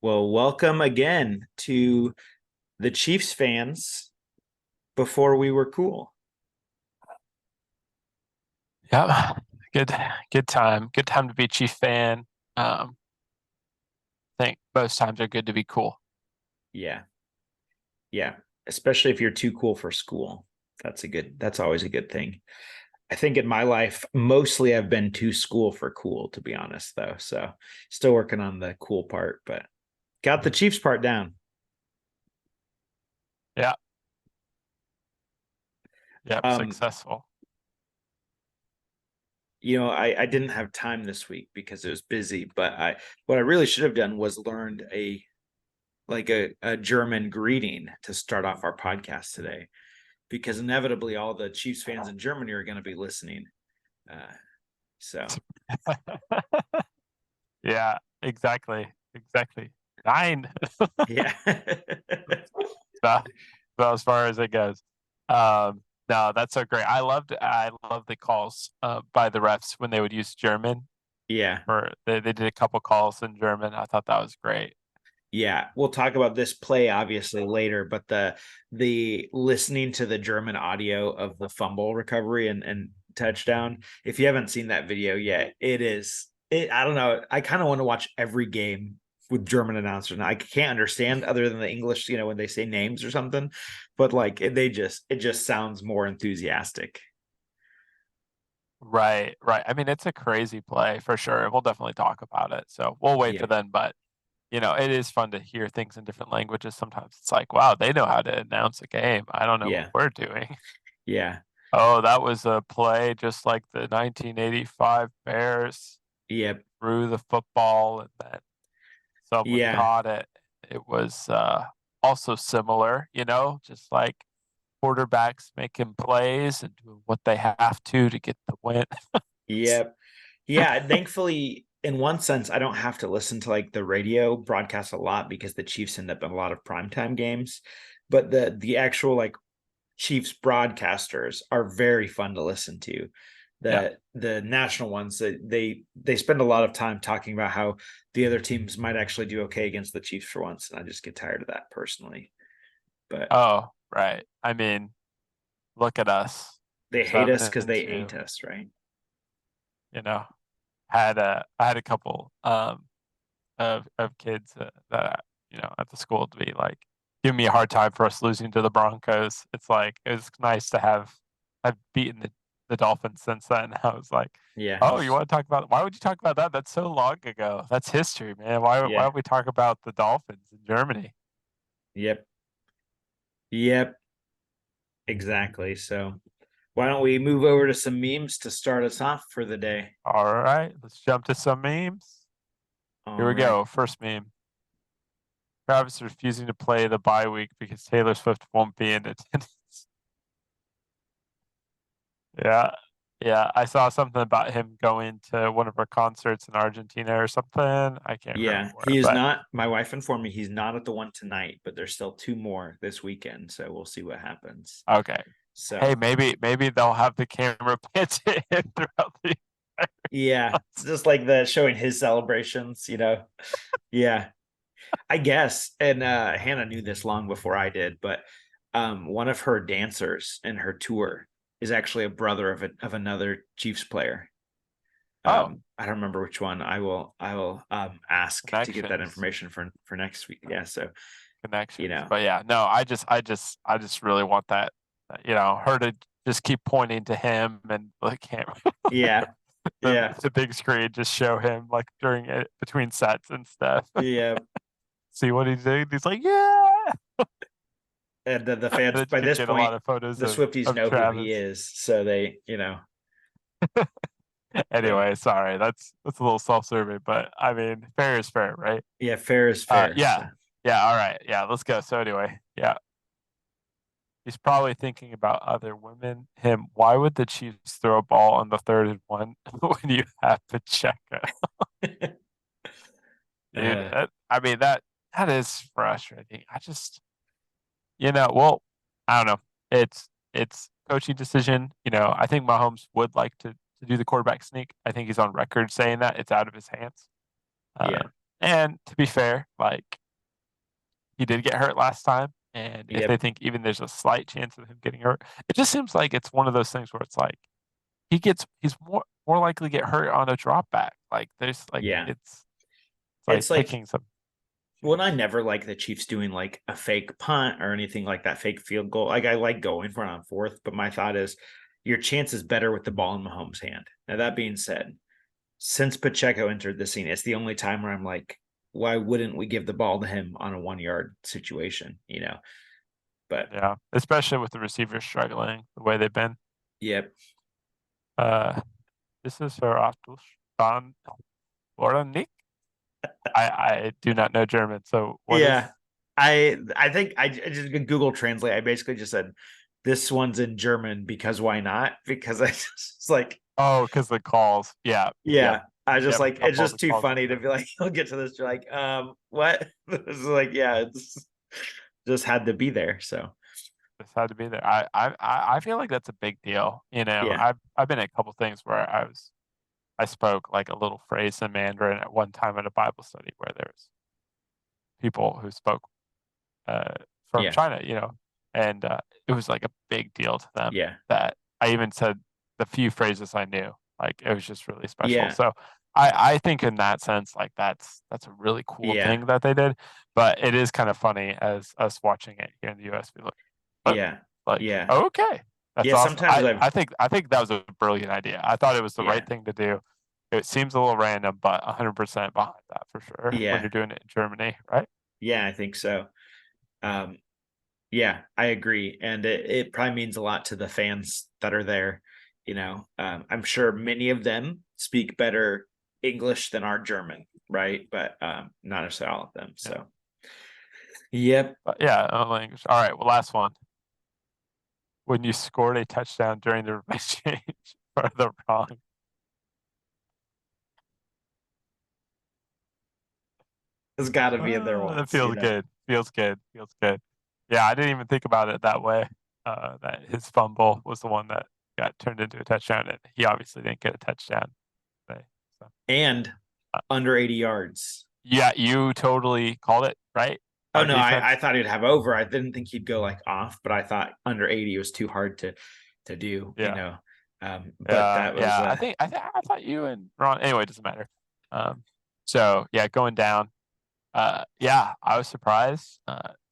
Well, welcome again to the Chiefs fans before we were cool. Yeah, good time. Good time to be a Chief fan. I think most times are good to be cool. Yeah. Yeah. Especially if you're too cool for school. That's always a good thing. I think in my life, mostly I've been too school for cool, to be honest, though. So still working on the cool part, but got the Chiefs part down. Yeah, yeah, Um, successful. I didn't have time this week because it was busy, but what I really should have done was learned a German greeting to start off our podcast today, because inevitably all the Chiefs fans in Germany are going to be listening. Uh, so Yeah, exactly. Nine. yeah, about, about as far as it goes. Um, no, that's so great. I love the calls by the refs when they would use German. yeah, Or they did a couple calls in German. I thought that was great. yeah. We'll talk about this play obviously later, but the listening to the German audio of the fumble recovery and touchdown. If you haven't seen that video yet, it is. I don't know. I kind of want to watch every game with German announcers. Now, I can't understand other than the English, when they say names or something, but like it just sounds more enthusiastic. Right, right. I mean, it's a crazy play for sure. We'll definitely talk about it. So we'll wait Yeah, for then, but it is fun to hear things in different languages. Sometimes it's like, wow, they know how to announce a game. I don't know what yeah, we're doing. yeah, Oh, that was a play just like the 1985 Bears yep, threw the football and then someone yeah. caught it. It was also similar, just like quarterbacks making plays and doing what they have to get the win. Yep. Yeah. Thankfully, in one sense, I don't have to listen to like the radio broadcast a lot because the Chiefs end up in a lot of primetime games. But the actual like Chiefs broadcasters are very fun to listen to. Yeah. The national ones, they spend a lot of time talking about how the other teams might actually do okay against the Chiefs for once, and I just get tired of that personally. But Oh, right. I mean, look at us. they hate Seven us because and they two. ain't us, right? You know, I had a couple of kids that at the school to be like giving me a hard time for us losing to the Broncos. It's like it's nice to have beaten the Dolphins since then. I was like, Yeah. oh, you want to talk about? Why would you talk about that? That's so long ago. That's history, man. Why Yeah. don't we talk about the Dolphins in Germany? Yep. Yep. Exactly. So why don't we move over to some memes to start us off for the day? All right, let's jump to some memes. Here All we right. go. First meme. Travis is refusing to play the bye week because Taylor Swift won't be in attendance. Yeah. Yeah. I saw something about him going to one of our concerts in Argentina or something. I can't remember Yeah, where, he is but not. My wife informed me he's not at the one tonight, but there's still two more this weekend, so we'll see what happens. okay. Hey, So maybe they'll have the camera pan to him throughout the yeah, it's concert. just like the showing his celebrations. Yeah, I guess. And Hannah knew this long before I did, but one of her dancers in her tour is actually a brother of another Chiefs player. Oh, I don't remember which one. I will ask to get that connections. information for next week. Yeah, so you Connections. know, But yeah, no, I just really want that, her to just keep pointing to him and the camera, yeah, yeah, the big screen, just show him like during it between sets and stuff. yeah. See what he's doing. He's like, yeah. And the And fans then you by could this get a point, lot of photos the Swifties of know who he Travis. is, so so Anyway, sorry, that's a little self-serving, but I mean, fair is fair, right? yeah, fair is fair. So Yeah, yeah, all right, yeah, let's go. So anyway, yeah, he's probably thinking about other women. Him, why would the Chiefs throw a ball on the third and one when you have Pacheco? Dude, uh, I mean that is frustrating. Well, I don't know. It's coaching decision. I think Mahomes would like to do the quarterback sneak. I think he's on record saying that it's out of his hands. Uh, yeah, And to be fair, like he did get hurt last time, and if they Yep. think even there's a slight chance of him getting hurt, it just seems like it's one of those things where it's like he's more likely to get hurt on a drop back. Like there's like Yeah. it's like It's like picking some. when I never like the Chiefs doing like a fake punt or anything like that, fake field goal. Like I like going for it on fourth, but my thought is your chance is better with the ball in Mahomes' hand. Now that being said, since Pacheco entered the scene, it's the only time where I'm like, why wouldn't we give the ball to him on a 1 yard situation? But Yeah, especially with the receivers struggling the way they've been. yep. Uh, this is her Artus von Nick. I do not know German, so what is? Yeah. I think I just Google Translate. I basically just said this one's in German because why not? Because I just like, Oh, because the calls. Yeah, yep, yeah. I just yep. A like it's couple of just the too calls in funny to German. be like, you'll get to this, you're like, what? It's like, yeah, it's just had to be there. So Just had to be there. I feel like that's a big deal. You know, yeah, I've been at a couple things where I spoke like a little phrase in Mandarin at one time at a Bible study where there's people who spoke uh, from yeah, China, and it was like a big deal to them yeah, that I even said the few phrases I knew. Like it was just really special. yeah, So I think in that sense, like that's a really cool yeah, thing that they did. But it is kind of funny as us watching it here in the US. We look, but yeah, like, yeah, okay, that's yeah. awesome. Sometimes I I've I think I think that was a brilliant idea. I thought it was the yeah, right thing to do. It seems a little random, but 100% behind that for sure when yeah, you're doing it in Germany, right? yeah, I think so. Um, yeah, I agree. And it probably means a lot to the fans that are there. I'm sure many of them speak better English than our German, right? But not necessarily all of them. Yeah. So yep. But yeah, language. All right, well, last one. When you scored a touchdown during the exchange for the wrong. It's gotta be in there That once, feels good. Feels good. Feels good. Yeah, I didn't even think about it that way. That his fumble was the one that got turned into a touchdown, and he obviously didn't get a touchdown today. So, And uh, under 80 yards. yeah, you totally called it right. Oh Our no, I defense. thought he'd have over. I didn't think he'd go like off, but I thought under 80 was too hard to do. Yeah, But that was yeah. I thought you and Ron. Anyway, it doesn't matter. Um, so yeah, going down. Yeah, I was surprised.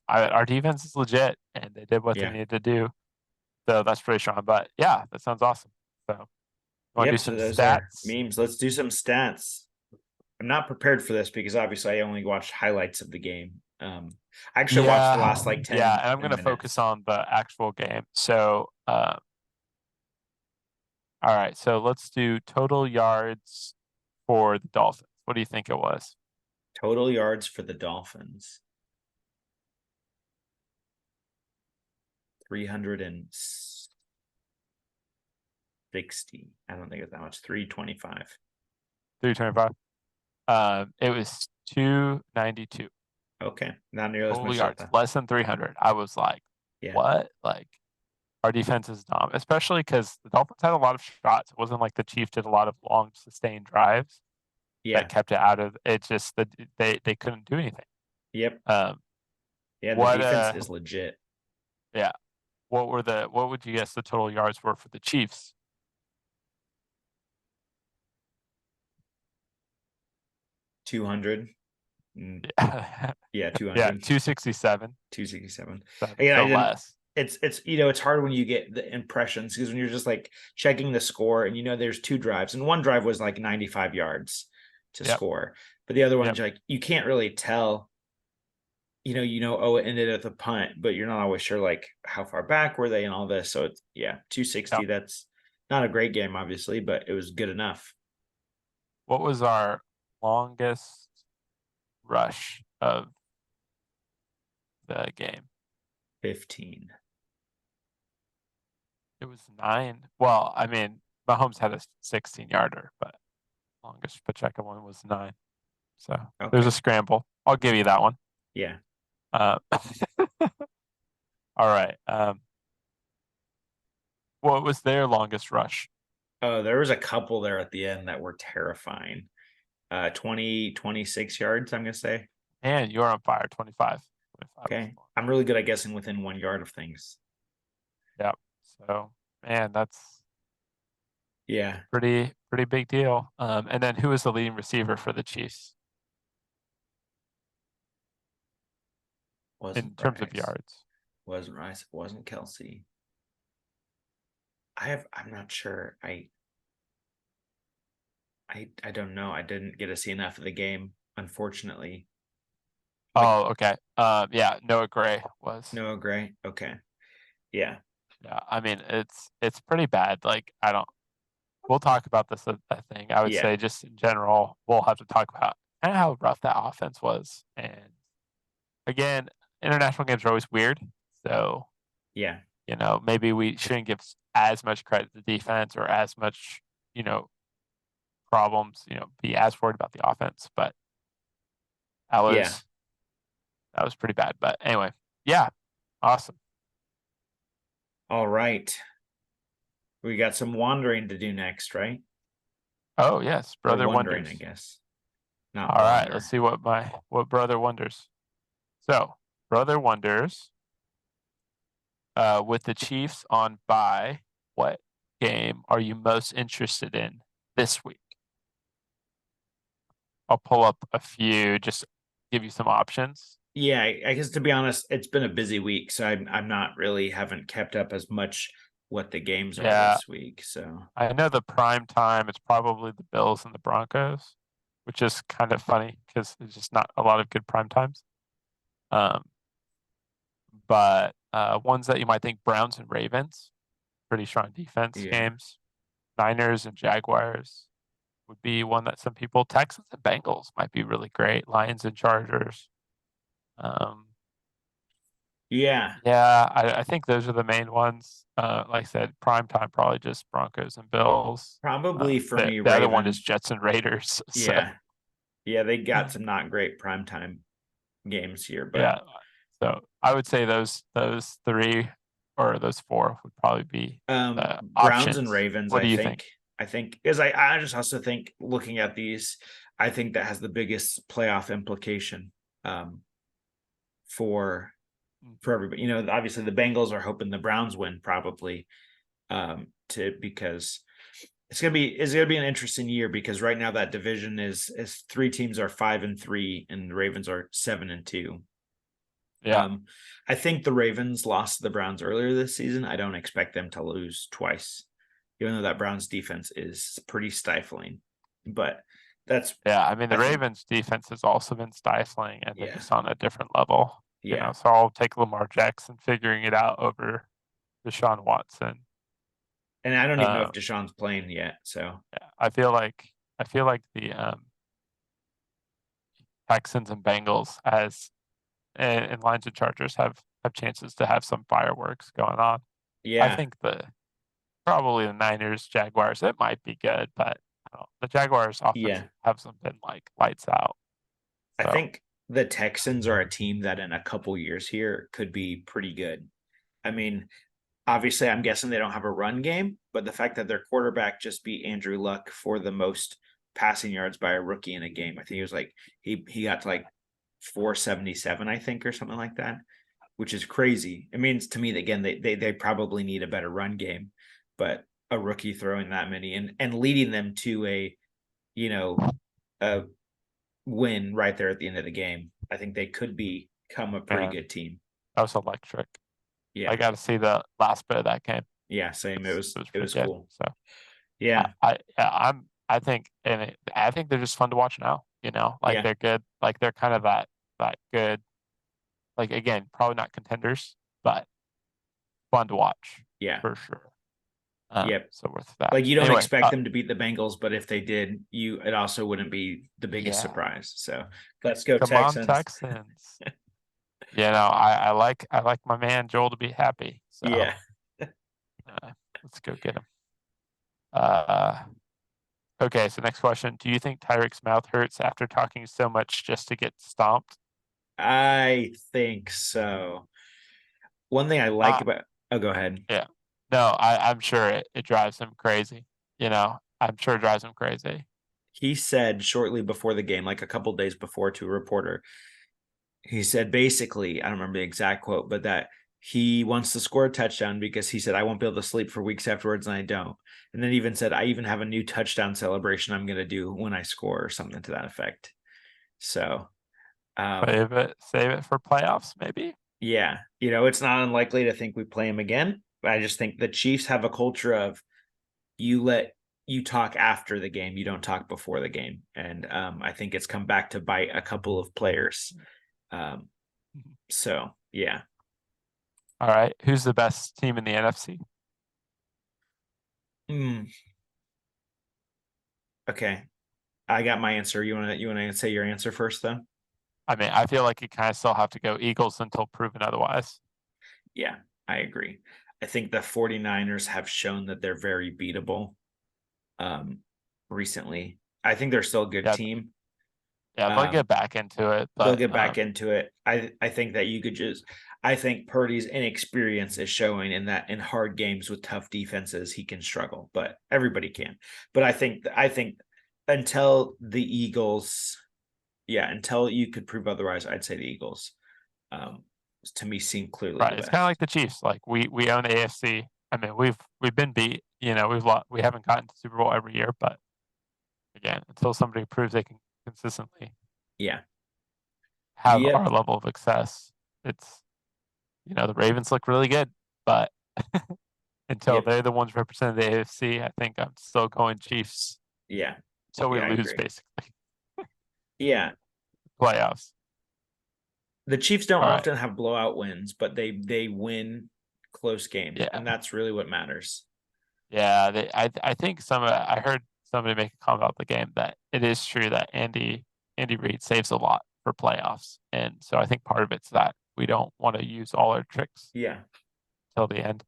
Our defense is legit, and they did what they yeah. needed to do. So that's pretty strong. But yeah, that sounds awesome. So you want to do Yep. So some those are stats? memes. Let's do some stats. I'm not prepared for this because obviously I only watched highlights of the game. I actually watched the Yeah, last like yeah. 10, And I'm 10 gonna focus minutes. on the actual game. So, all right. So let's do total yards for the Dolphins. What do you think it was? Total yards for the Dolphins. 360. I don't think it's that much. 325. 325. It was 292 Okay. Not nearly as total much as I yards, thought. less than 300. I was like, Yeah. what? Like our defense is dumb, especially because the Dolphins had a lot of shots. It wasn't like the Chiefs did a lot of long sustained drives that Yeah. kept it out of it. Just that they couldn't do anything. Yep. Um, Yeah. The what defense is legit. yeah, what would you guess the total yards were for the Chiefs? 200. Yeah, Yeah. yeah, 200. 267. 267. Seven, Again, I so didn't. less. It's hard when you get the impressions because when you're just like checking the score and there's two drives and one drive was like 95 yards to Yep, score, but the other one's yep, like you can't really tell. Oh, it ended at the punt, but you're not always sure like how far back were they and all this. So it's 260. yep. That's not a great game, obviously, but it was good enough. What was our longest rush of the game? 15. It was 9. Well, I mean, Mahomes had a 16-yarder, but longest Pacheco one was 9. So there's a Okay. scramble. I'll give you that one. Yeah. Uh, all right. What was their longest rush? Oh, there was a couple there at the end that were terrifying. 20, 26 yards, I'm gonna say. And you're on fire, 25. 25 was Okay. the one. I'm really good at guessing within 1 yard of things. Yep. So, man, that's Yeah. pretty big deal. And then who is the leading receiver for the Chiefs Wasn't in terms of Bryce. yards? Wasn't Rice. Wasn't Kelsey. I'm not sure. I don't know. I didn't get to see enough of the game, unfortunately. Like Oh, okay. Yeah, Noah Gray was. Noah Gray. Okay. Yeah. Yeah, I mean, it's pretty bad. Like, I don't. We'll talk about this. I think I would Yeah. say just in general, we'll have to talk about kind of how rough that offense was. And again, international games are always weird. So Yeah. maybe we shouldn't give as much credit to defense or as much, you know, problems. Be as worried about the offense. But that Yeah. was that was pretty bad. But anyway, yeah, awesome. All right. We got some wandering to do next, right? Oh yes, Or brother wondering, I wonders. guess. Not All right, let's wander. see what brother wonders. So, brother wonders, with the Chiefs on bye, what game are you most interested in this week? I'll pull up a few, just give you some options. Yeah, I guess to be honest, it's been a busy week, so I'm not really haven't kept up as much what the games are Yeah, this week. So I know the prime time it's probably the Bills and the Broncos, which is kind of funny because there's just not a lot of good prime times. Um, but ones that you might think Browns and Ravens, pretty strong defense yeah. games. Niners and Jaguars would be one that some people. Texans and Bengals might be really great. Lions and Chargers. Um, Yeah. yeah, I think those are the main ones. Like I said, prime time probably just Broncos and Bills. Probably for me, The other one is Ravens. Jets and Raiders. So Yeah. Yeah, they got some not great primetime games here, but yeah, so I would say those three or those four would probably be the Browns and options. Ravens, What I do you think? think. I think because I just also think looking at these, I think that has the biggest playoff implication for Mm. for everybody. Obviously the Bengals are hoping the Browns win probably to because it's gonna be an interesting year because right now that division is three teams are 5-3 and the Ravens are 7-2. Yeah, Um, I think the Ravens lost to the Browns earlier this season. I don't expect them to lose twice, even though that Browns defense is pretty stifling. But that's yeah. I mean, the I think Ravens defense has also been stifling, and they're yeah, just on a different level. yeah. So I'll take Lamar Jackson figuring it out over Deshaun Watson. And I don't even know if Um, Deshaun's playing yet. So yeah, I feel like the Texans and Bengals and Lions and Chargers have chances to have some fireworks going on. I yeah, think probably the Niners, Jaguars, it might be good, but the Jaguars offense yeah. hasn't been like lights out. I So think the Texans are a team that in a couple years here could be pretty good. I mean, obviously, I'm guessing they don't have a run game, but the fact that their quarterback just beat Andrew Luck for the most passing yards by a rookie in a game, I think he was like he got to like 477, I think, or something like that, which is crazy. It means to me that again they probably need a better run game, but a rookie throwing that many and leading them to you know a win right there at the end of the game, I think they could become a pretty man, good team. that was electric. I Yeah, got to see the last bit of that game. yeah, same. It was It was it pretty was good. cool. So Yeah, yeah, I think I think they're just fun to watch now. Like yeah, they're good. Like they're kind of that good. Like again, probably not contenders, but fun to watch yeah. for sure. Yep. So worth that. Like you don't Anyway, expect them to beat the Bengals, but if they did, it also wouldn't be the biggest yeah, surprise. So let's go come on Texans. Texans. I like my man Joel to be happy. So Yeah. let's go get him. Uh, okay. So next question: do you think Tyreek's mouth hurts after talking so much just to get stomped? I think so. One thing I like Uh, about oh go ahead. yeah. No, I'm sure it drives him crazy. I'm sure it drives him crazy. he said shortly before the game, like a couple days before, to a reporter, he said basically, I don't remember the exact quote, but that he wants to score a touchdown because he said, I won't be able to sleep for weeks afterwards, and I don't. And then even said, I even have a new touchdown celebration I'm going to do when I score, or something to that effect. So, Save it for playoffs, maybe. yeah, it's not unlikely to think we play him again. But I just think the Chiefs have a culture of you talk after the game, you don't talk before the game, and I think it's come back to bite a couple of players. So yeah. All right. Who's the best team in the NFC? Okay, I got my answer. You wanna say your answer first, though? I mean, I feel like you kind of still have to go Eagles until proven otherwise. Yeah, I agree. I think the 49ers have shown that they're very beatable recently. I think they're still a good Yeah, team. yeah, they'll get back into it, They'll but get back into it. I think that you could just I think Purdy's inexperience is showing in that in hard games with tough defenses he can struggle, but everybody can. But I think until the Eagles, yeah, until you could prove otherwise, I'd say the Eagles. Um, to me seem clearly right, the it's kind of best. like the Chiefs. Like we own the AFC. I mean, we've been beat. You know, we haven't gotten to Super Bowl every year, but again, until somebody proves they can consistently Yeah. have Yep. our level of success, it's the Ravens look really good, but until Yep. they're the ones representing the AFC, I think I'm still going Chiefs Yeah. until we Yeah, I lose agree. basically Yeah. playoffs. The Chiefs don't All right. often have blowout wins, but they win close games, Yeah. and that's really what matters. Yeah, I think I heard somebody make a comment about the game that it is true that Andy Reid saves a lot for playoffs, and so I think part of it's that we don't want to use all our tricks Yeah. till the end.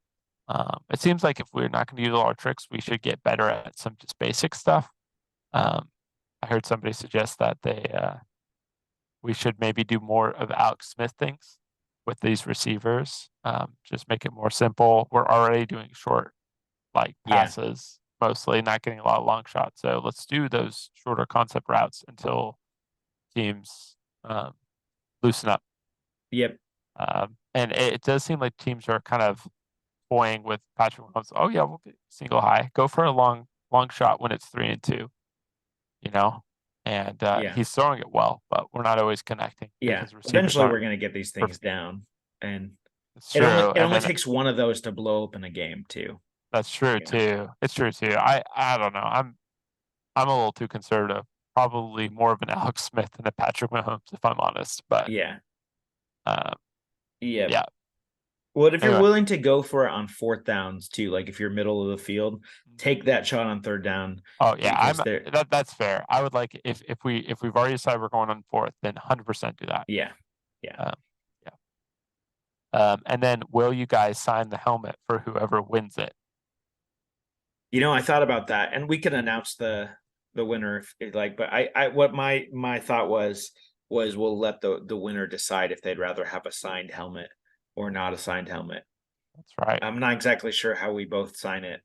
It seems like if we're not going to use all our tricks, we should get better at some just basic stuff. Um, I heard somebody suggest that we should maybe do more of Alex Smith things with these receivers. Just make it more simple. We're already doing short like Yeah. passes mostly, not getting a lot of long shots. So let's do those shorter concept routes until teams loosen up. Yep. And it does seem like teams are kind of toying with Patrick Mahomes. Oh yeah, we'll get single high. Go for a long shot when it's 3-2. You know, and Yeah. he's throwing it well, but we're not always connecting Yeah. because receivers Eventually aren't we're gonna get these things perfect. down. And It's it only true, it and only then takes one of those to blow open a game too. that's true You know? too. It's true too. I don't know. I'm a little too conservative. Probably more of an Alex Smith than a Patrick Mahomes, if I'm honest. But Yeah. um, Yep. yeah. What if you're Anyway, willing to go for it on fourth downs too? Like if you're middle of the field, take that shot on third down oh yeah, because they're that's fair. I would like if we've already decided we're going on fourth, then 100% do that. yeah. Yeah. Um, yeah. And then will you guys sign the helmet for whoever wins it? I thought about that, and we can announce the winner if like. But I what my thought was we'll let the winner decide if they'd rather have a signed helmet or not a signed helmet. That's right. I'm not exactly sure how we both sign it.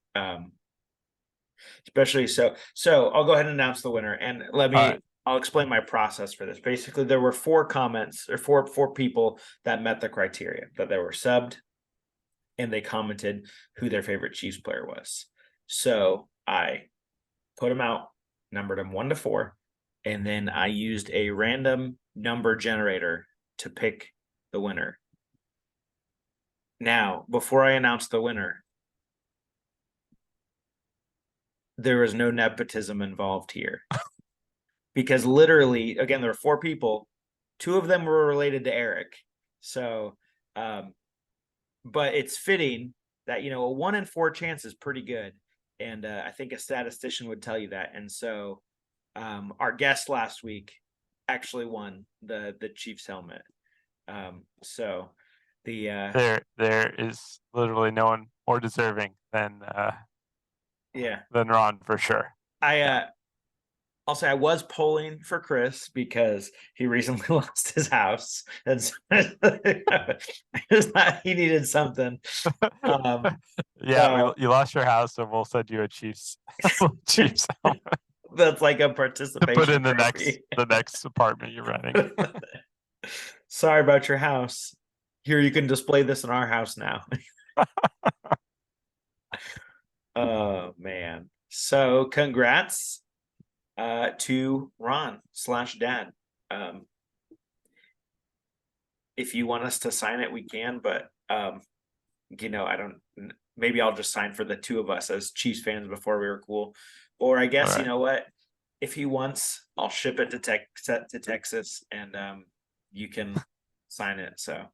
Especially so I'll go ahead and announce the winner, and All right. I'll explain my process for this. Basically, there were four comments or four people that met the criteria that they were subbed, and they commented who their favorite Chiefs player was. So I put them out, numbered them 1 to 4, and then I used a random number generator to pick the winner. Now, before I announce the winner, there was no nepotism involved here. Because literally, again, there were 4 people. 2 of them were related to Eric. So, but it's fitting that, a 1 in 4 chance is pretty good. And I think a statistician would tell you that. And so our guest last week actually won the Chiefs helmet. So the There is literally no one more deserving yeah, than Ron for sure. Yeah. I'll say I was polling for Chris because he recently lost his house, and so I just thought he needed something. Yeah, So you lost your house, and we'll send you a Chiefs Chiefs helmet. That's like a To participation put in trophy. the next apartment you're renting. Sorry about your house. Here, you can display this in our house now. Oh man. So congrats to Ron slash dad. Um, if you want us to sign it, we can, but I don't, maybe I'll just sign for the two of us as Chiefs fans before we were cool. Or I guess, All you right. know what? If he wants, I'll ship it to Texas and you can sign it. So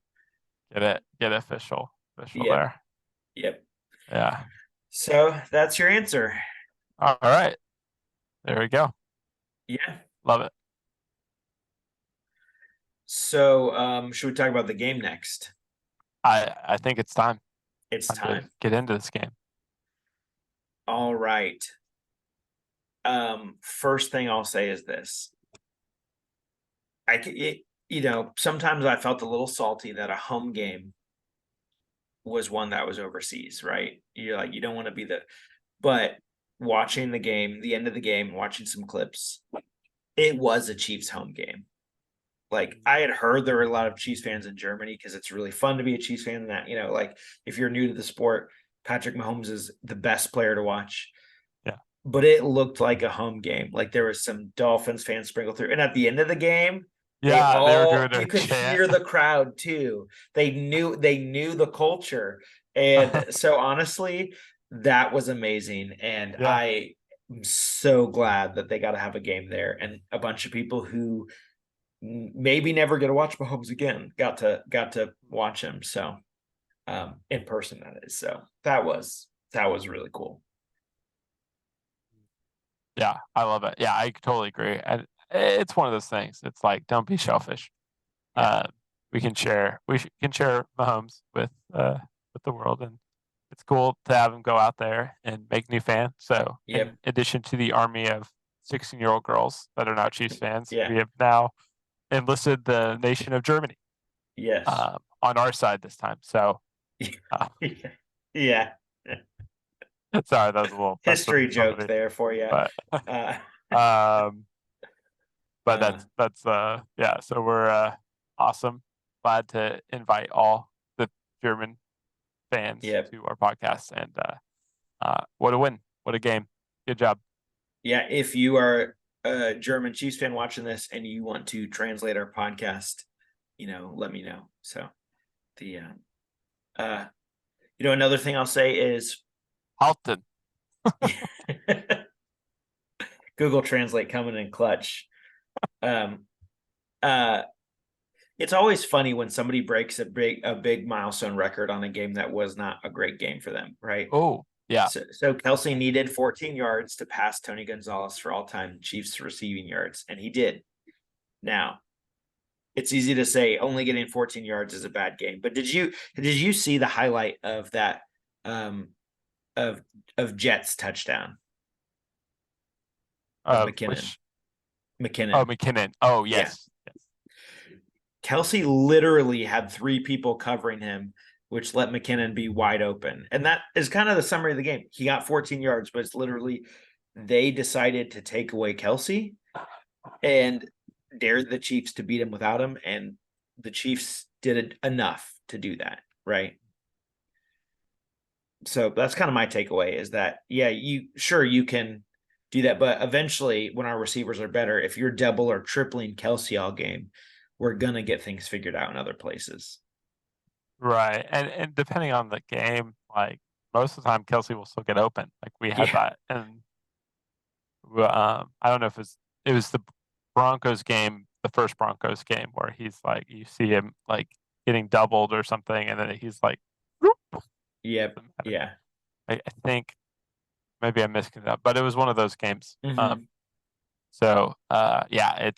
Get it official yep, there. yep. Yeah. So that's your answer. All right. There we go. Yeah. Love it. So should we talk about the game next? I think it's time. It's Time to time. get into this game. All right. First thing I'll say is this. Sometimes I felt a little salty that a home game was one that was overseas, right? You're like, you don't want to be but watching the game, the end of the game, watching some clips, it was a Chiefs home game. Like I had heard there were a lot of Chiefs fans in Germany because it's really fun to be a Chiefs fan. That, like if you're new to the sport, Patrick Mahomes is the best player to watch. Yeah. But it looked like a home game. Like there was some Dolphins fans sprinkled through. And at the end of the game, Yeah, they were doing you a could chant. hear the crowd too. They knew the culture. And so honestly, that was amazing. And Yeah. I am so glad that they got to have a game there. And a bunch of people who maybe never get to watch Mahomes again got to watch him. So in person, that is. So that was really cool. Yeah, I love it. Yeah, I totally agree. And it's one of those things. It's like, don't be selfish. Yeah. We can share Mahomes with the world, and it's cool to have him go out there and make new fans. So Yep. in addition to the army of 16-year-old girls that are now Chiefs fans, Yeah. we have now enlisted the nation of Germany Yes. on our side this time. So yeah. sorry, that was a little History joke there for you. But that's yeah, so we're awesome. Glad to invite all the German fans Yep. to our podcast, and what a win. What a game. Good job. Yeah, if you are a German Chiefs fan watching this and you want to translate our podcast, let me know. So the another thing I'll say is Halton. Google Translate coming in clutch. It's always funny when somebody breaks a big milestone record on a game that was not a great game for them, right? Oh, yeah. So Kelce needed 14 yards to pass Tony Gonzalez for all-time Chiefs receiving yards, and he did. Now, it's easy to say only getting 14 yards is a bad game, but did you see the highlight of that of Jets touchdown? McKinnon. McKinnon. Oh, McKinnon. Oh, yes. Yeah. Yes. Kelce literally had 3 people covering him, which let McKinnon be wide open. And that is kind of the summary of the game. He got 14 yards, but it's literally they decided to take away Kelce and dared the Chiefs to beat him without him. And the Chiefs did enough to do that, right? So that's kind of my takeaway is that, yeah, you can do that. But eventually, when our receivers are better, if you're double or tripling Kelce all game, we're going to get things figured out in other places. Right. And depending on the game, like most of the time, Kelce will still get open. Like we had that. And I don't know if it was the Broncos game, the first Broncos game, where he's like, you see him like getting doubled or something, and then he's like, whoop. Yep. Yeah. I think maybe I'm mixing it up, but it was one of those games. Mm-hmm. So yeah,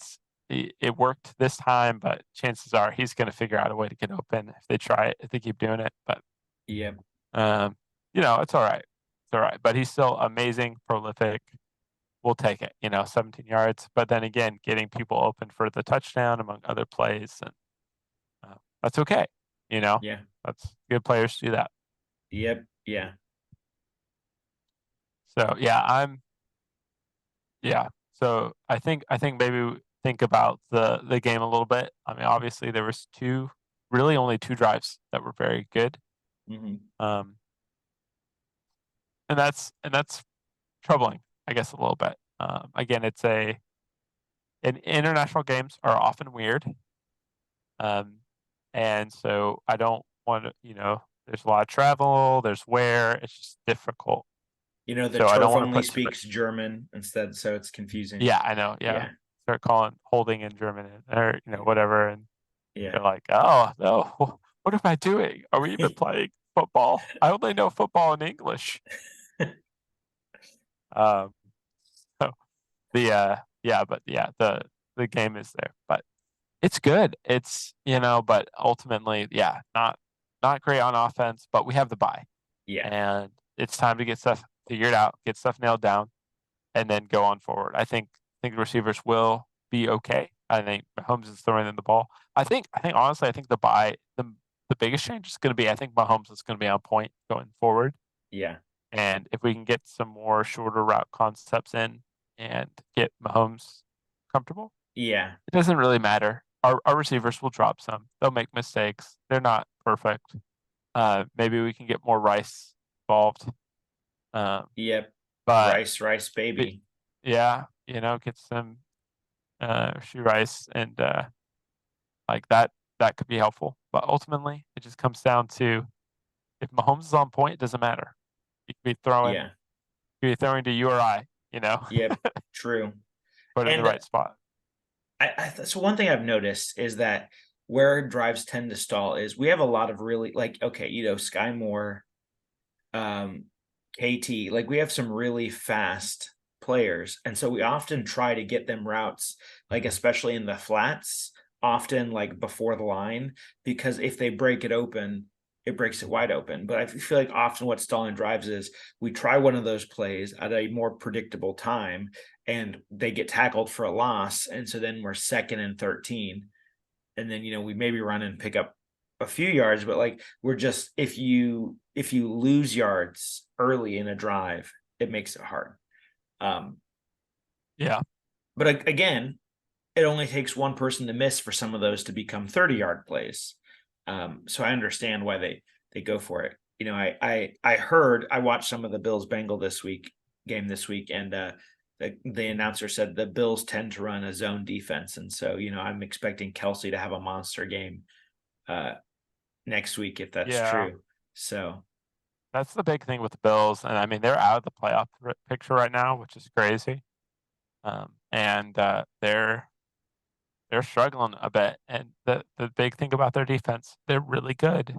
it worked this time, but chances are he's going to figure out a way to get open if they try it, if they keep doing it. But yep. It's all right. It's all right. But he's still amazing, prolific. We'll take it, 17 yards. But then again, getting people open for the touchdown among other plays, and that's okay. Yeah. That's good players do that. Yep. Yeah. So yeah, Yeah. So I think maybe think about the game a little bit. I mean, obviously there was really only two drives that were very good. Mhm. Um, and that's troubling, I guess, a little bit. Again, and international games are often weird. Um, and so I don't want to, there's a lot of travel, there's wear, it's just difficult. The So I don't turf want to only put too much. speaks German instead, so it's confusing. Yeah, I know. Yeah. Yeah, Start calling holding in German or, yeah, whatever. And yeah. they're like, oh, no, what am I doing? Are we even playing football? I only know football in English. Um, so the game is there, but it's good. But ultimately, yeah, not great on offense, but we have the bye, Yeah, and it's time to get stuff figured out, get stuff nailed down, and then go on forward. I think the receivers will be okay. I think Mahomes is throwing them the ball. I think honestly, I think the biggest change is going to be I think Mahomes is going to be on point going forward, yeah, and if we can get some more shorter route concepts in and get Mahomes comfortable, yeah, it doesn't really matter. Our receivers will drop some. They'll make mistakes. They're not perfect. Maybe we can get more Rice involved. Um, yep. but Rice, but baby. yeah, get some shoe Rice and like that could be helpful. But ultimately, it just comes down to if Mahomes is on point, it doesn't matter. He could be throwing, Yeah, to you or I, yep. True. put it in the And right spot. so one thing I've noticed is that where drives tend to stall is we have a lot of really like okay, Sky Moore, um, KT, like we have some really fast players, and so we often try to get them routes, like especially in the flats, often like before the line, because if they break it open, it breaks it wide open. But I feel like often what stalling drives is we try one of those plays at a more predictable time, and they get tackled for a loss, and so then we're second and 13, and then we maybe run and pick up a few yards, but like we're just if you lose yards early in a drive, it makes it hard. um Yeah, but again, it only takes one person to miss for some of those to become 30-yard plays. So I understand why they go for it. I watched some of the Bills Bengal game this week, and the announcer said the Bills tend to run a zone defense, and so I'm expecting Kelsey to have a monster game uh, next week if that's yeah. true. So That's the big thing with the Bills, and I mean they're out of the playoff picture right now, which is crazy. And they're struggling a bit. And the big thing about their defense, they're really good,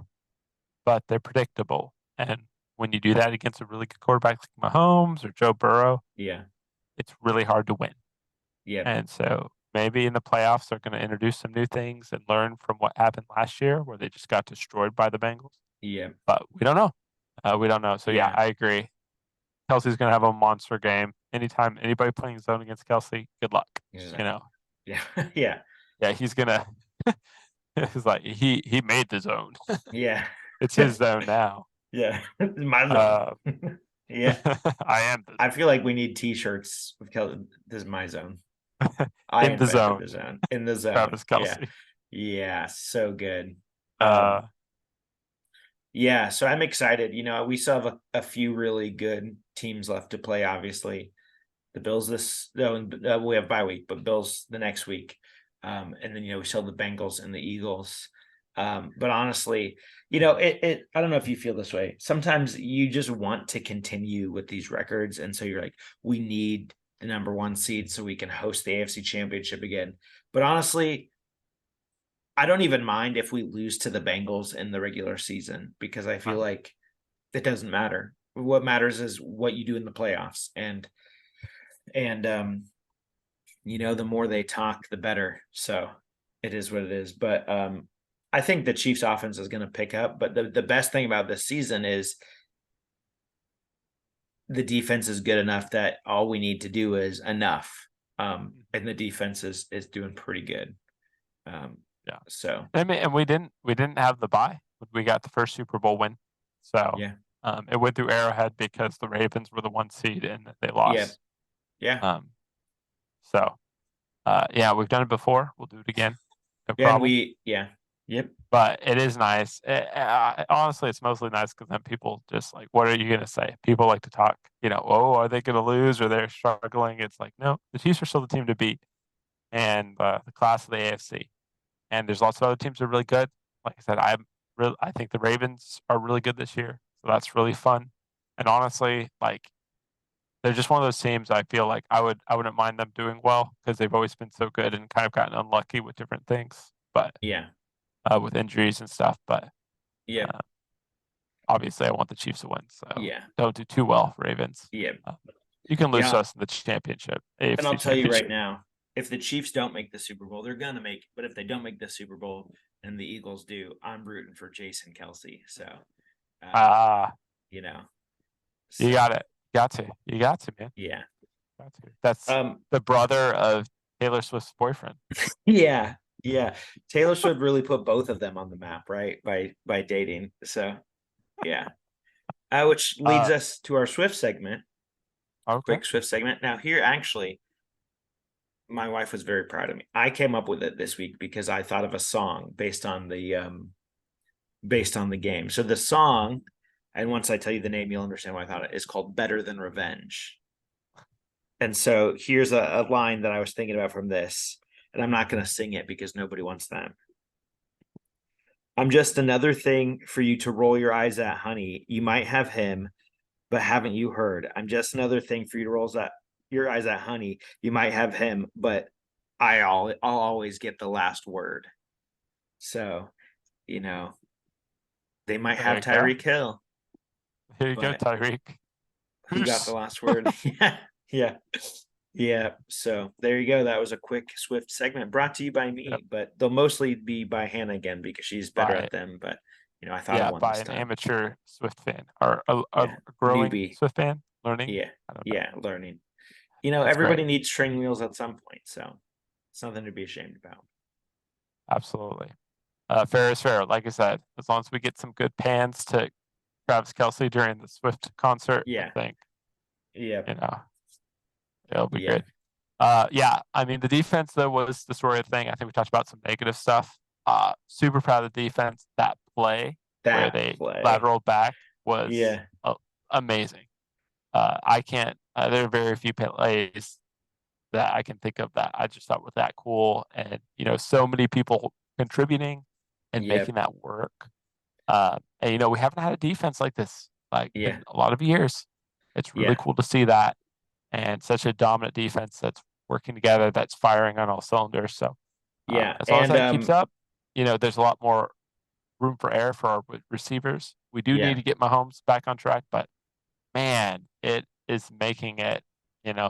but they're predictable. And when you do that against a really good quarterback like Mahomes or Joe Burrow, yeah, it's really hard to win. yep, And so maybe in the playoffs they're going to introduce some new things and learn from what happened last year, where they just got destroyed by the Bengals. yep, But we don't know. We don't know. So yeah, yeah, I agree. Kelsey's going to have a monster game. Anytime anybody playing zone against Kelsey, good luck. You yeah, know, yeah, yeah, yeah, he's gonna. It's like he made the zone. yeah, It's his zone now. yeah. My zone. Uh, Yeah, I am the I feel like we need T-shirts with Kelly. This is my zone. zone. I In the invented the zone, zone in the zone. Travis Yeah, Kelsey. yeah, so good. Uh, Yeah, so I'm excited. We still have a few really good teams left to play. Obviously, the Bills no, we have bye week, but Bills the next week, and then we still have the Bengals and the Eagles. But honestly, I don't know if you feel this way. Sometimes you just want to continue with these records, and so you're like, we need the number one seed so we can host the AFC Championship again. But honestly, I don't even mind if we lose to the Bengals in the regular season because I feel uh, like it doesn't matter. What matters is what you do in the playoffs, and the more they talk, the better. So it is what it is. But I think the Chiefs' offense is going to pick up. But the best thing about this season is the defense is good enough that all we need to do is enough. And the defense is doing pretty good. Um, yeah. so I mean, and we didn't have the bye. We got the first Super Bowl win, so yeah, it went through Arrowhead because the Ravens were the one seed and they yeah, lost. yeah, Um, So, yeah, we've done it before. We'll do it again. No Yeah, and problem. yep, But it is nice. Honestly, it's mostly nice because then people just like, what are you going to say? People like to talk, oh, are they going to lose or they're struggling? It's like, no, the Chiefs are still the team to beat and the class of the AFC. And there's lots of other teams that are really good. Like I said, I think the Ravens are really good this year. So that's really fun. And honestly, like they're just one of those teams I feel like I wouldn't mind them doing well because they've always been so good and kind of gotten unlucky with different things. But yeah, with injuries and stuff. But yep, uh, obviously, I want the Chiefs to win. So yeah, don't do too well, Ravens. yep, Uh, you can lose to yeah. us in the championship, And I'll AFC tell you right championship. now, if the Chiefs don't make the Super Bowl, they're gonna make it. But if they don't make the Super Bowl and the Eagles do, I'm rooting for Jason Kelsey. So, uh, Ah, you know, you so got it. You got to, man. yeah, Got to. That's the brother of Taylor Swift's boyfriend. yeah, yeah. Taylor Swift really put both of them on the map, right? By dating. So yeah. Which leads Uh, us to our Swift segment, okay. quick Swift segment. Now, here actually, my wife was very proud of me. I came up with it this week because I thought of a song based on the game. So the song, and once I tell you the name, you'll understand why I thought it is called "Better Than Revenge." And so here's a line that I was thinking about from this, and I'm not going to sing it because nobody wants that. I'm just another thing for you to roll your eyes at, honey. You might have him, but haven't you heard? I'm just another thing for you to your eyes at, honey. You might have him, but I'll always get the last word. So, you know, they might There have you go. Tyreek Hill, Here you go, but Tyreek. who got the Peace. last word? Yeah, yeah, yeah. So there you go. That was a quick Swift segment brought to you by Yep. me, but they'll mostly be by Hannah again because she's better By at them. But I thought of yeah, one by this an time. amateur Swift fan or a Yeah, growing newbie. Swift fan learning. Yeah, I don't know. yeah, learning. That's great. Everybody needs training wheels at some point, so it's nothing to be ashamed about. Absolutely. Fair is fair. Like I said, as long as we get some good pans to Travis Kelsey during the Swift concert, I Yeah, think, yeah, you know, it'll be yeah, good. Yeah, I mean, the defense though was the story of the thing. I think we talked about some negative stuff. Super proud of the defense. That play where that they play. lateral back was Yeah, amazing. I can't. There are very few plays that I can think of that I just thought were that cool, and so many people contributing and yep, making that work. And we haven't had a defense like this like yeah, in a lot of years. It's really yeah, cool to see that, and such a dominant defense that's working together, that's firing on all cylinders. So yeah, as long as and that keeps up, there's a lot more room for error for our receivers. We do need yeah, to get Mahomes back on track, but man, it is making it,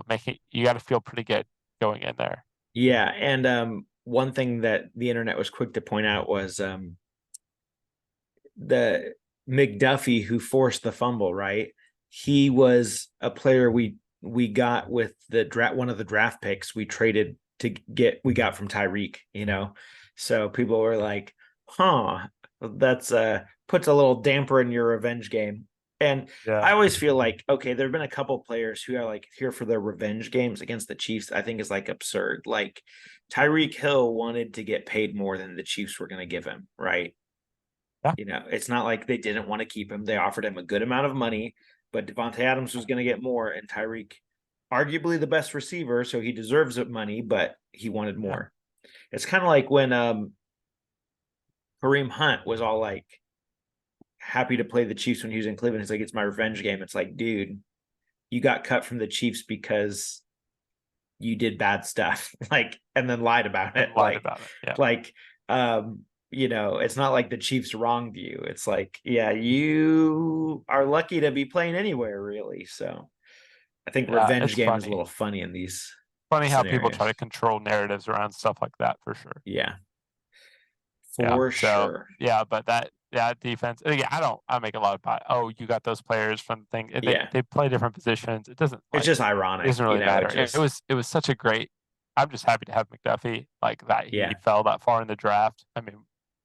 making you got to feel pretty good going in there. yeah, and one thing that the internet was quick to point out was the McDuffie who forced the fumble. Right, he was a player we got with the draft, one of the draft picks we traded we got from Tyreek. So people were like, "Huh, that's puts a little damper in your revenge game." And Yeah, I always feel like, okay, there have been a couple players who are like here for their revenge games against the Chiefs. I think is like absurd. Like Tyreek Hill wanted to get paid more than the Chiefs were going to give him, right? yeah, It's not like they didn't want to keep him. They offered him a good amount of money, but Devontae Adams was going to get more, and Tyreek, arguably the best receiver, so he deserves it money, but he wanted yeah, more. It's kind of like when Kareem Hunt was all like happy to play the Chiefs when he was in Cleveland. He's like, it's my revenge game. It's like, dude, you got cut from the Chiefs because you did bad stuff, like, and then lied about and it. lied about it. Yeah, Like, it's not like the Chiefs wronged you. It's like, yeah, you are lucky to be playing anywhere, really. So I think yeah. revenge It's game is a funny, little funny in these funny how people try scenarios. to control narratives around stuff like that for sure. Yeah, Yeah. for So sure. yeah, but that defense. Again, I make a lot of oh, you got those players from the thing. And Yeah, they play different positions. It doesn't it's just ironic, really matter. It just It was such a great. I'm just happy to have McDuffie like that. He yeah, fell that far in the draft. I mean,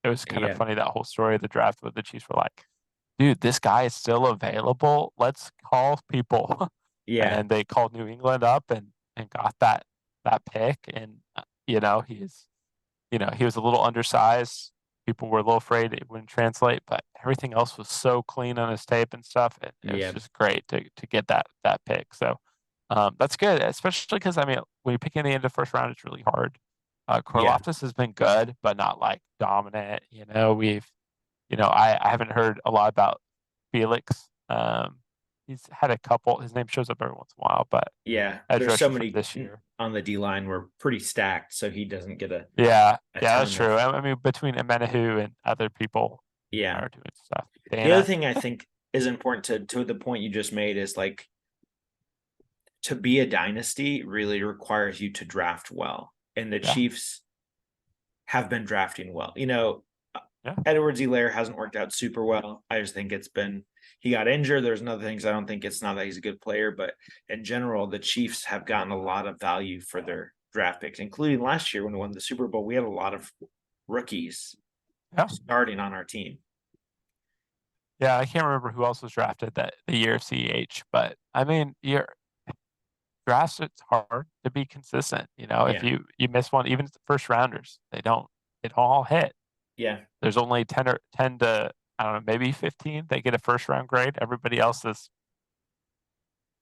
it was kind of yeah, funny that whole story of the draft where the Chiefs were like, "Dude, this guy is still available. Let's call people." yeah, And they called New England up and got that that pick, and you know, he was a little undersized. People were a little afraid it wouldn't translate, but everything else was so clean on his tape and stuff. It was Yeah. just great to get that pick. So that's good, especially because I mean, when you're picking the end of the first round, it's really hard. Yeah. Karlaftis has been good, but not like dominant. I haven't heard a lot about Felix. He's had a couple. His name shows up every once in a while, but Yeah. edge There's so rushers from many this year. on the D line were pretty stacked, so he doesn't get Yeah, a yeah, that's ton true. of. I mean, between Amenahu and other people Yeah. are doing stuff. The other Dana, thing I think is important to the point you just made is like to be a dynasty really requires you to draft well. And the yeah, Chiefs have been drafting well. yeah, Edwards-Helaire hasn't worked out super well. I just think he got injured. There's other things. I don't think it's not that he's a good player, but in general, the Chiefs have gotten a lot of value for their draft picks, including last year when we won the Super Bowl. We had a lot of rookies yeah, starting on our team. yeah. I can't remember who else was drafted that the year of CH, but I mean, your drafts, it's hard to be consistent. If Yeah. you miss one, even the first rounders, it all hit. Yeah. There's only 10 to, I don't know, maybe 15. They get a first round grade. Everybody else is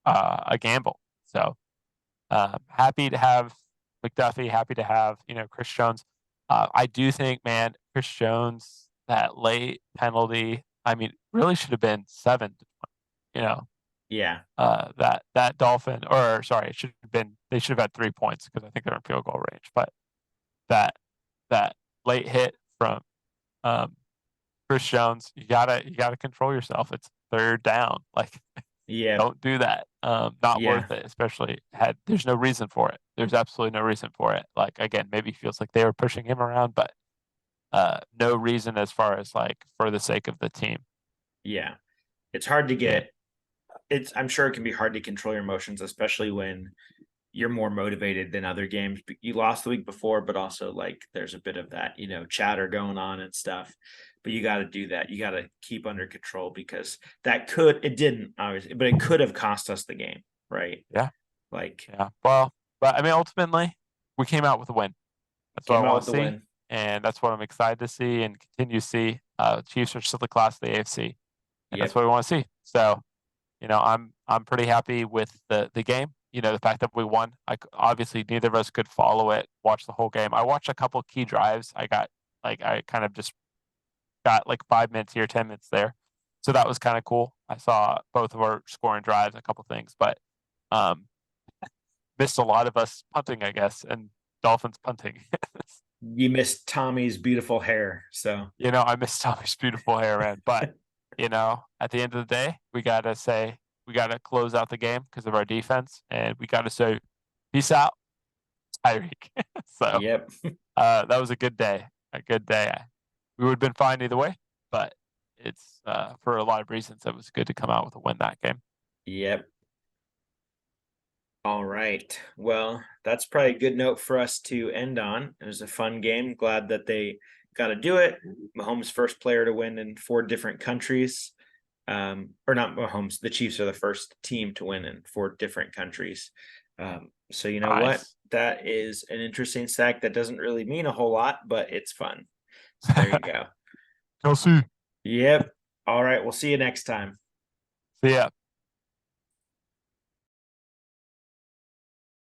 a gamble. So happy to have McDuffie. Happy to have Chris Jones. I do think, man, Chris Jones, that late penalty. I mean, really should have been 7 to 20. Yeah. That Dolphin, or sorry, it should have been. They should have had 3 points because I think they're in field goal range. But that late hit from Chris Jones, you gotta control yourself. It's third down. Like, Yeah. don't do that. Not Yeah. worth it, especially there's no reason for it. There's absolutely no reason for it. Like, again, maybe feels like they were pushing him around, but no reason as far as like for the sake of the team. Yeah. It's hard to Yeah. get. I'm sure it can be hard to control your emotions, especially when you're more motivated than other games. You lost the week before, but also like there's a bit of that, chatter going on and stuff. But you got to do that. You got to keep under control because it didn't obviously, but it could have cost us the game, right? Yeah. Like, Yeah. Well, but I mean, ultimately, we came out with a win. That's what I came out want with to the see, win. and that's what I'm excited to see and continue to see. Chiefs are still the class of the AFC, and that's Yep. what we want to see. So, I'm pretty happy with the game. The fact that we won. Obviously neither of us could follow it, watch the whole game. I watched a couple key drives. I kind of just got like 5 minutes here, 10 minutes there, so that was kind of cool. I saw both of our scoring drives, a couple things, but um, missed a lot of us punting, I guess, and Dolphins punting. You missed Tommy's beautiful hair. So, I miss Tommy's beautiful hair, man. But at the end of the day, we gotta close out the game because of our defense, and we gotta say, peace out, Tyreek. So yep. that was a good day. A good day. We would have been fine either way, but it's for a lot of reasons it was good to come out with a win that game. Yep. All right. Well, that's probably a good note for us to end on. It was a fun game. Glad that they got to do it. Mahomes' first player to win in 4 different countries. Or not Mahomes. The Chiefs are the first team to win in 4 different countries. So you know what? Nice. That is an interesting stack. That doesn't really mean a whole lot, but it's fun. So there you go. Kelsey. Yep. All right. We'll see you next time. See ya.